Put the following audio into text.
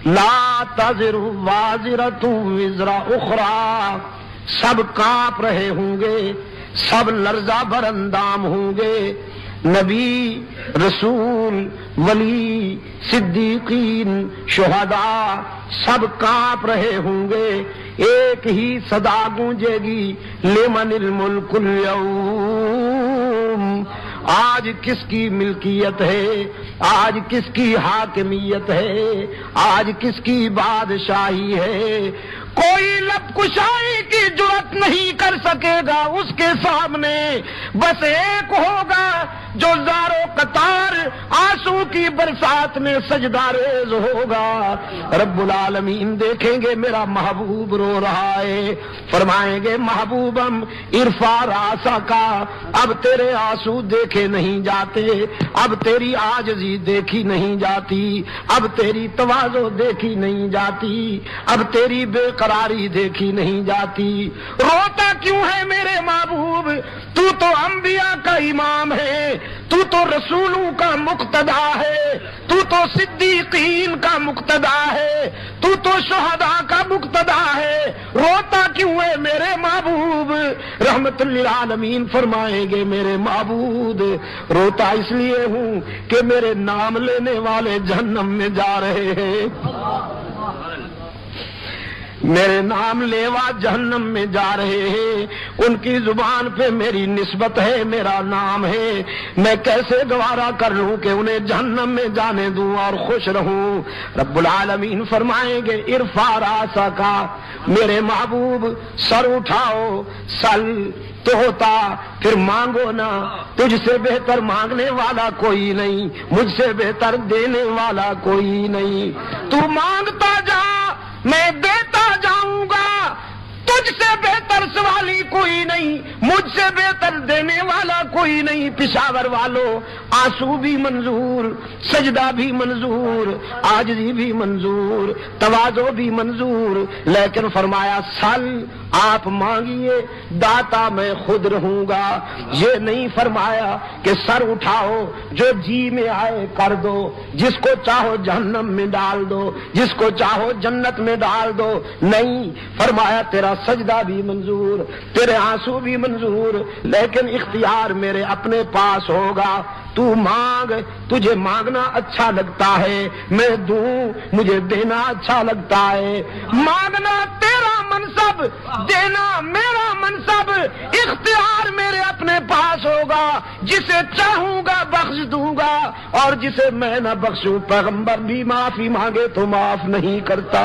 لا تزر وازرۃ وزر اخری، سب کانپ رہے ہوں گے، سب لرزہ بر اندام ہوں گے، نبی، رسول، ولی، صدیقین، شہداء سب کانپ رہے ہوں گے، ایک ہی صدا گونجے گی، لمن الملک اليوم، آج کس کی ملکیت ہے، آج کس کی حاکمیت ہے، آج کس کی بادشاہی ہے۔ کوئی لب کشائی کی جرات نہیں کر سکے گا اس کے سامنے، بس ایک ہوگا جو زارو قطار آنسو کی برسات میں سجدہ ریز ہوگا۔ رب العالمین دیکھیں گے میرا محبوب رو رہا ہے، فرمائیں گے محبوبم ارفع راسک، اب تیرے آنسو دیکھے نہیں جاتے، اب تیری عاجزی دیکھی نہیں جاتی، اب تیری تواضع دیکھی نہیں جاتی، اب تیری بے قراری دیکھی نہیں جاتی۔ روتا کیوں ہے میرے محبوب؟ تو انبیاء کا امام ہے، تو رسولوں کا مقتدا ہے، تو صدیقین کا مقتدا ہے، تو شہداء کا مقتدا ہے، روتا کیوں ہے میرے محبوب؟ رحمت للعالمین فرمائیں گے میرے معبود روتا اس لیے ہوں کہ میرے نام لینے والے جہنم میں جا رہے ہیں، میرے نام لیوا جہنم میں جا رہے ہیں، ان کی زبان پہ میری نسبت ہے، میرا نام ہے، میں کیسے گوارا کر لوں کہ انہیں جہنم میں جانے دوں اور خوش رہوں؟ رب العالمین فرمائیں گے ارفع راسک، میرے محبوب سر اٹھاؤ، سل تو ہوتا پھر مانگو نا، تجھ سے بہتر مانگنے والا کوئی نہیں، مجھ سے بہتر دینے والا کوئی نہیں، تو مانگتا جا میں دیتا جاؤں گا، تجھ سے بہتر سوالی کوئی نہیں، مجھ سے بہتر دینے والا کوئی نہیں۔ پشاور والو آنسو بھی منظور، سجدہ بھی منظور، عاجزی بھی منظور، تواضع بھی منظور، لیکن فرمایا سل، آپ مانگیے داتا میں خود رہوں گا۔ یہ نہیں فرمایا کہ سر اٹھاؤ جو جی میں آئے کر دو، جس کو چاہو جہنم میں ڈال دو، جس کو چاہو جنت میں ڈال دو، نہیں، فرمایا تیرا سجدہ بھی منظور، تیرے آنسو بھی منظور، لیکن اختیار میرے اپنے پاس ہوگا۔ تو مانگ، تجھے مانگنا اچھا لگتا ہے، میں دوں، مجھے دینا اچھا لگتا ہے۔ مانگنا تیرا منصب، دینا میرا منصب، اختیار میرے اپنے پاس ہوگا، جسے چاہوں گا بخش دوں گا، اور جسے میں نہ بخشوں پیغمبر بھی معافی مانگے تو معاف نہیں کرتا۔